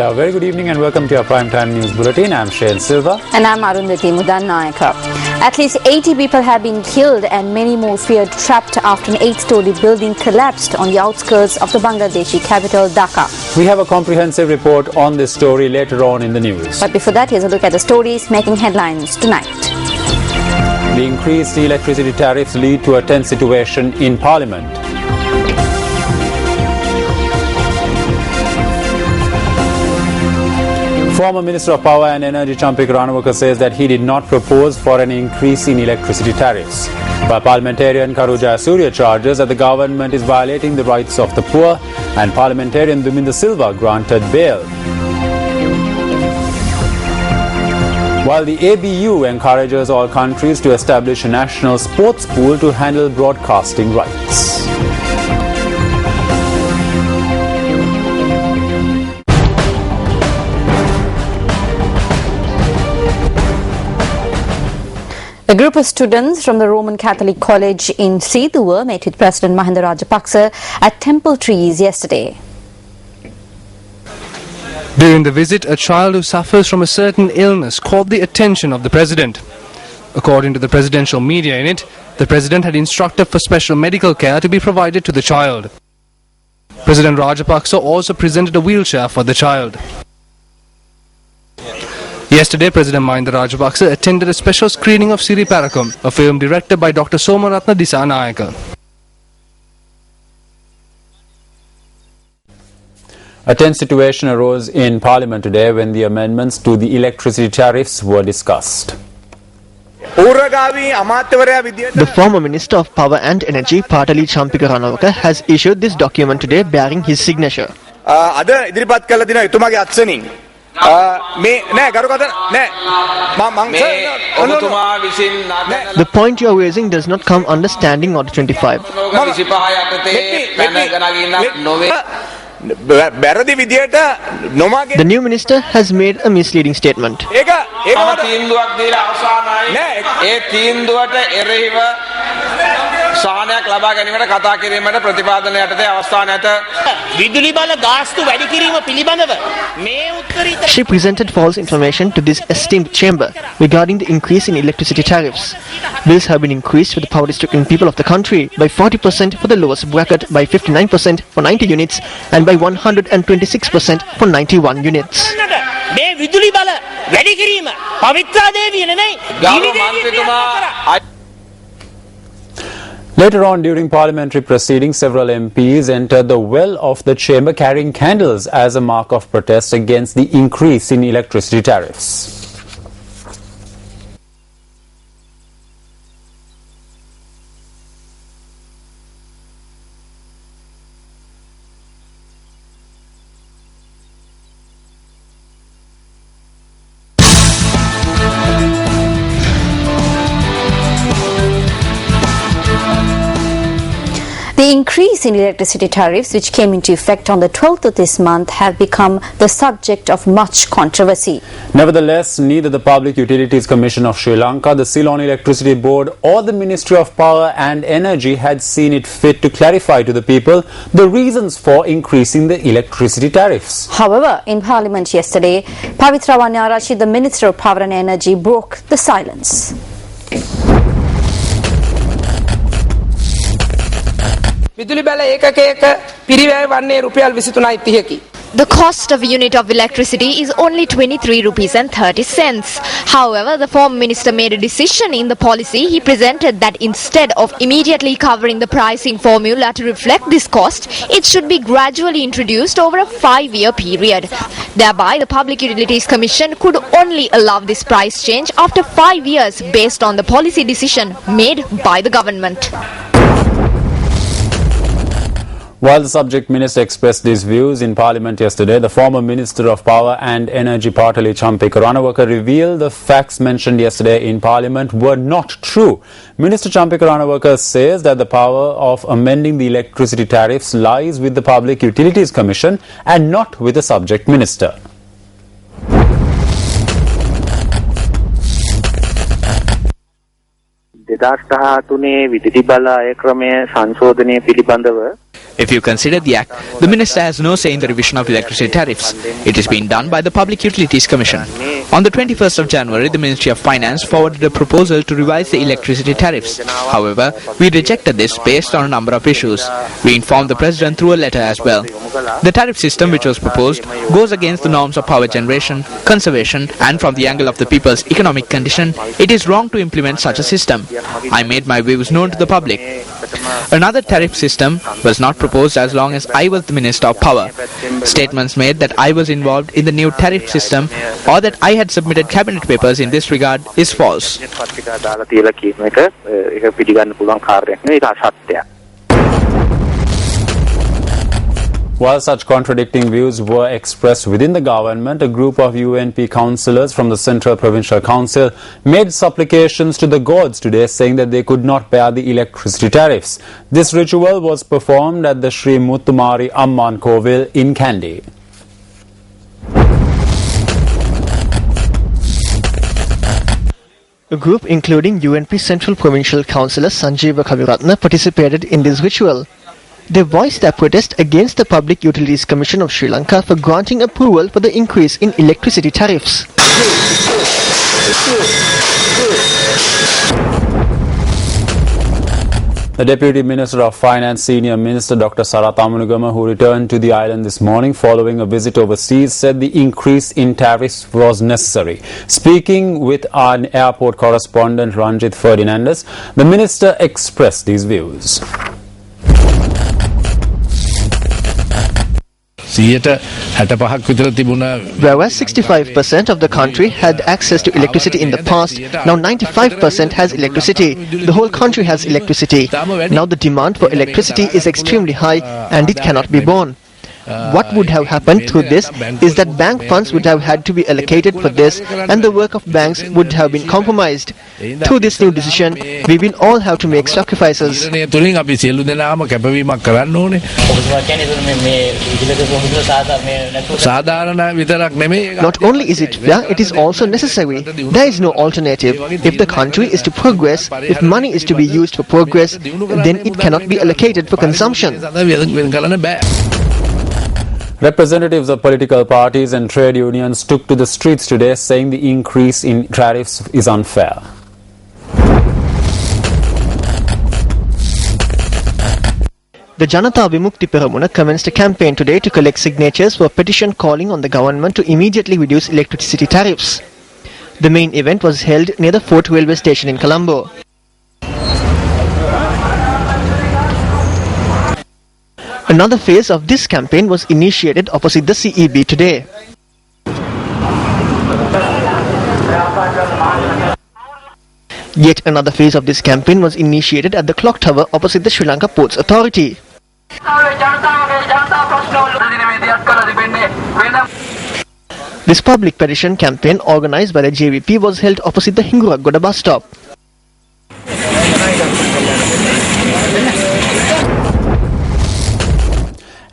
A very good evening and welcome to our Primetime News Bulletin. I'm Shayan Silva. And I'm Arundhati Mudannayaka. At least 80 people have been killed and many more feared trapped after an 8-story building collapsed on the outskirts of the Bangladeshi capital, Dhaka. We have a comprehensive report on this story later on in the news. But before that, here's a look at the stories making headlines tonight. The increased electricity tariffs lead to a tense situation in Parliament. Former Minister of Power and Energy Champik Ranawaka says that he did not propose for an increase in electricity tariffs. But parliamentarian Karu Jayasuriya charges that the government is violating the rights of the poor, and parliamentarian Duminda Silva granted bail. While the ABU encourages all countries to establish a national sports pool to handle broadcasting rights. A group of students from the Roman Catholic College in Seeduwa met with President Mahinda Rajapaksa at Temple Trees yesterday. During the visit, a child who suffers from a certain illness caught the attention of the president. According to the presidential media unit, the president had instructed for special medical care to be provided to the child. President Rajapaksa also presented a wheelchair for the child. Yesterday, President Mahinda Rajapaksa attended a special screening of Siri Parakum, a film directed by Dr. Somaratna Disanayaka. A tense situation arose in Parliament today when the amendments to the electricity tariffs were discussed. The former Minister of Power and Energy, Patali Champika Ranawaka, has issued this document today bearing his signature. The point you are raising does not come under Standing Order 25. The new minister has made a misleading statement. She presented false information to this esteemed chamber regarding the increase in electricity tariffs. Bills have been increased for the poverty-stricken people of the country by 40% for the lowest bracket, by 59% for 90 units and by 126% for 91 units. Later on during parliamentary proceedings, several MPs entered the well of the chamber carrying candles as a mark of protest against the increase in electricity tariffs. The increase in electricity tariffs, which came into effect on the 12th of this month, have become the subject of much controversy. Nevertheless, neither the Public Utilities Commission of Sri Lanka, the Ceylon Electricity Board or the Ministry of Power and Energy had seen it fit to clarify to the people the reasons for increasing the electricity tariffs. However, in Parliament yesterday, Pavitra Wanyarachi, the Minister of Power and Energy, broke the silence. The cost of a unit of electricity is only 23 rupees and 30 cents. However, the former minister made a decision in the policy he presented that instead of immediately covering the pricing formula to reflect this cost, it should be gradually introduced over a 5-year period. Thereby, the Public Utilities Commission could only allow this price change after 5 years based on the policy decision made by the government. While the subject minister expressed these views in Parliament yesterday, the former Minister of Power and Energy, Patali Champik Ranawaka, revealed the facts mentioned yesterday in Parliament were not true. Minister Champik Ranawaka says that the power of amending the electricity tariffs lies with the Public Utilities Commission and not with the subject minister. විදුලි බල ආය ක්‍රමය සංශෝධනය පිළිබඳව If you consider the Act, the Minister has no say in the revision of electricity tariffs. It is being done by the Public Utilities Commission. On the 21st of January, the Ministry of Finance forwarded a proposal to revise the electricity tariffs. However, we rejected this based on a number of issues. We informed the President through a letter as well. The tariff system which was proposed goes against the norms of power generation, conservation, and from the angle of the people's economic condition, it is wrong to implement such a system. I made my views known to the public. Another tariff system was not proposed as long as I was the Minister of Power. Statements made that I was involved in the new tariff system or that I had submitted cabinet papers in this regard is false. While such contradicting views were expressed within the government, a group of UNP councillors from the Central Provincial Council made supplications to the gods today, saying that they could not bear the electricity tariffs. This ritual was performed at the Sri Muttumari Amman Kovil in Kandy. A group including UNP Central Provincial Councillor Sanjeeva Kaviratna participated in this ritual. They voiced their protest against the Public Utilities Commission of Sri Lanka for granting approval for the increase in electricity tariffs. The Deputy Minister of Finance, Senior Minister Dr. Sarath Amunugama, who returned to the island this morning following a visit overseas, said the increase in tariffs was necessary. Speaking with our airport correspondent Ranjit Ferdinandez, the minister expressed these views. Whereas 65% of the country had access to electricity in the past, now 95% has electricity. The whole country has electricity. Now the demand for electricity is extremely high and it cannot be borne. What would have happened through this is that bank funds would have had to be allocated for this and the work of banks would have been compromised. Through this new decision, we will all have to make sacrifices. Not only is it fair, it is also necessary. There is no alternative. If the country is to progress, if money is to be used for progress, then it cannot be allocated for consumption. Representatives of political parties and trade unions took to the streets today, saying the increase in tariffs is unfair. The Janata Vimukti Peramuna commenced a campaign today to collect signatures for a petition calling on the government to immediately reduce electricity tariffs. The main event was held near the Fort Railway Station in Colombo. Another phase of this campaign was initiated opposite the CEB today. Yet another phase of this campaign was initiated at the clock tower opposite the Sri Lanka Ports Authority. This public petition campaign organized by the JVP was held opposite the Hinguragoda bus stop.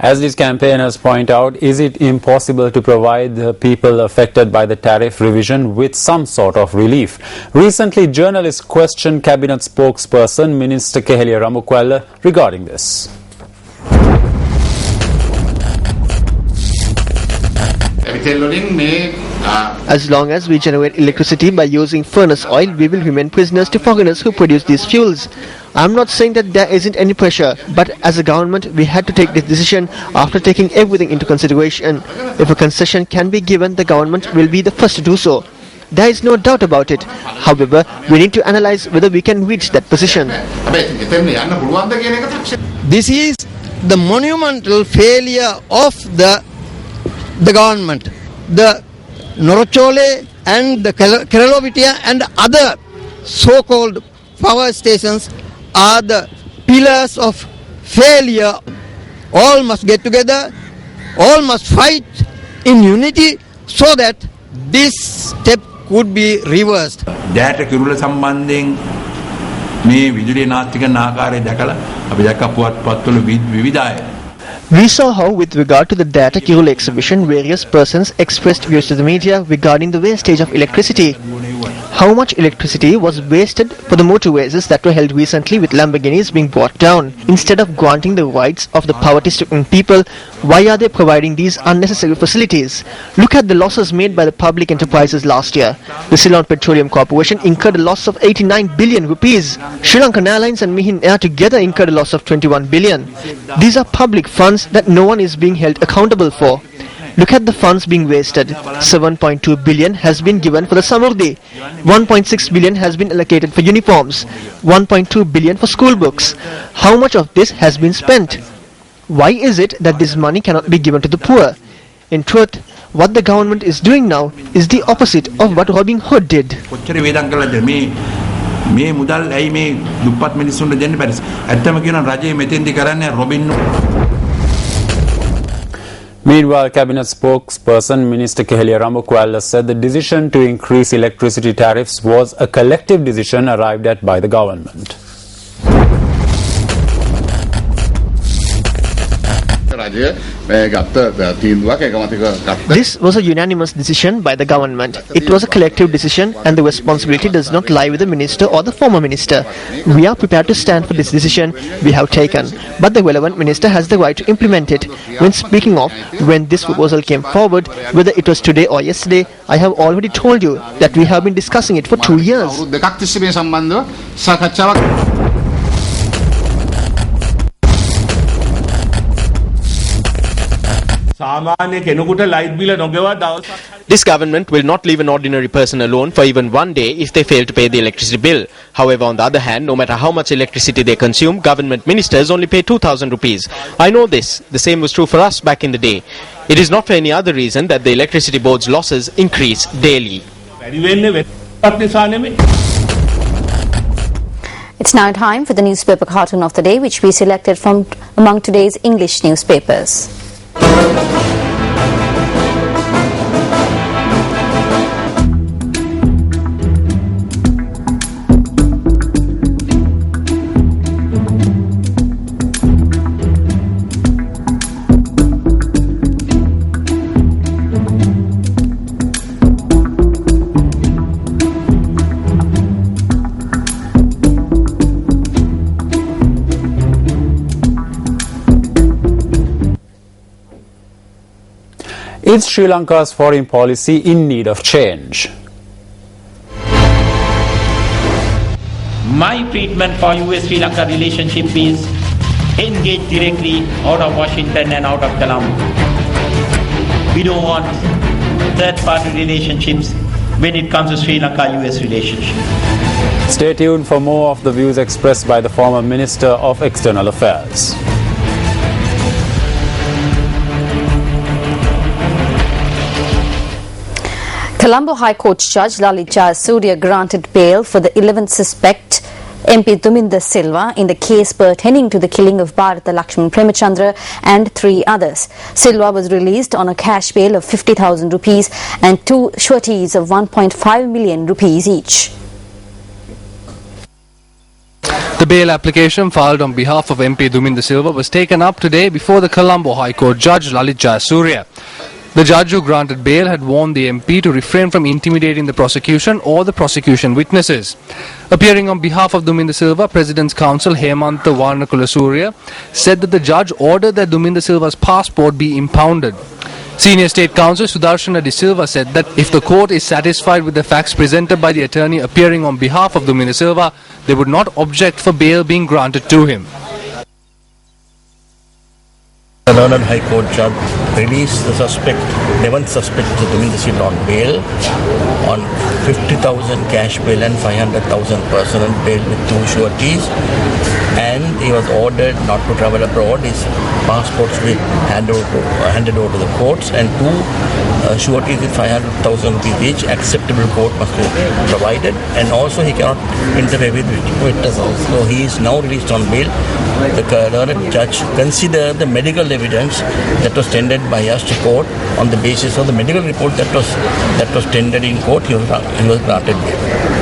As these campaigners point out, is it impossible to provide the people affected by the tariff revision with some sort of relief? Recently, journalists questioned Cabinet spokesperson Minister Keheliya Ramukwella regarding this. As long as we generate electricity by using furnace oil, we will remain prisoners to foreigners who produce these fuels. I'm not saying that there isn't any pressure, but as a government, we had to take this decision after taking everything into consideration. If a concession can be given, the government will be the first to do so. There is no doubt about it. However, we need to analyze whether we can reach that position. This is the monumental failure of the government. The Norochole and the Keralovitia and other so-called power stations are the pillars of failure. All must get together, all must fight in unity so that this step could be reversed. We saw how, with regard to the Data Kirula exhibition, various persons expressed views to the media regarding the wastage of electricity. How much electricity was wasted for the motor races that were held recently with Lamborghinis being brought down? Instead of granting the rights of the poverty-stricken people, why are they providing these unnecessary facilities? Look at the losses made by the public enterprises last year. The Ceylon Petroleum Corporation incurred a loss of 89 billion rupees. Sri Lankan Airlines and Mihin Air together incurred a loss of 21 billion. These are public funds that no one is being held accountable for. Look at the funds being wasted. 7.2 billion has been given for the Samurdhi. 1.6 billion has been allocated for uniforms. 1.2 billion for school books. How much of this has been spent? Why is it that this money cannot be given to the poor? In truth, what the government is doing now is the opposite of what Robin Hood did. මේ මුදල් ඇයි මේ දුප්පත් මිනිස්සුන්ට දෙන්න බැරි? ඇත්තම කියනවා රජයේ මෙතෙන්දි කරන්නේ Robin. Meanwhile, Cabinet spokesperson Minister Kehelia Ramokwala said the decision to increase electricity tariffs was a collective decision arrived at by the government. This was a unanimous decision by the government. It was a collective decision and the responsibility does not lie with the minister or the former minister. We are prepared to stand for this decision we have taken, but the relevant minister has the right to implement it. When speaking of when this proposal came forward, whether it was today or yesterday, I have already told you that we have been discussing it for 2 years. This government will not leave an ordinary person alone for even one day if they fail to pay the electricity bill. However, on the other hand, no matter how much electricity they consume, government ministers only pay 2,000 rupees. I know this. The same was true for us back in the day. It is not for any other reason that the electricity board's losses increase daily. It's now time for the newspaper cartoon of the day, which we selected from among today's English newspapers. Is Sri Lanka's foreign policy in need of change? My treatment for US-Sri Lanka relationship is engage directly out of Washington and out of Colombo. We don't want third-party relationships when it comes to Sri Lanka-US relationship. Stay tuned for more of the views expressed by the former Minister of External Affairs. Colombo High Court Judge Lalit Jayasuriya granted bail for the 11th suspect MP Duminda Silva in the case pertaining to the killing of Bharata Lakshman Premachandra and 3 others. Silva was released on a cash bail of 50,000 rupees and 2 sureties of 1.5 million rupees each. The bail application filed on behalf of MP Duminda Silva was taken up today before the Colombo High Court Judge Lalit Jayasuriya. The judge who granted bail had warned the MP to refrain from intimidating the prosecution or the prosecution witnesses. Appearing on behalf of Duminda Silva, President's Counsel Hemantha Warnakulasuriya said that the judge ordered that Duminda Silva's passport be impounded. Senior State Counsel Sudarshana De Silva said that if the court is satisfied with the facts presented by the attorney appearing on behalf of Duminda Silva, they would not object for bail being granted to him. The Learned High Court judge released the suspect, 11th suspect, Duminda Silva on bail on 50,000 cash bail and 500,000 personal bail with 2 sureties, and he was ordered not to travel abroad. His passports will be handed over to the courts, and 2 sureties with 500,000 rupees each. Acceptable court must be provided, and also he cannot interfere with witnesses. So he is now released on bail. The learned judge considered the medical evidence that was tendered by us to court. On the basis of the medical report that was tendered in court, he was granted bail.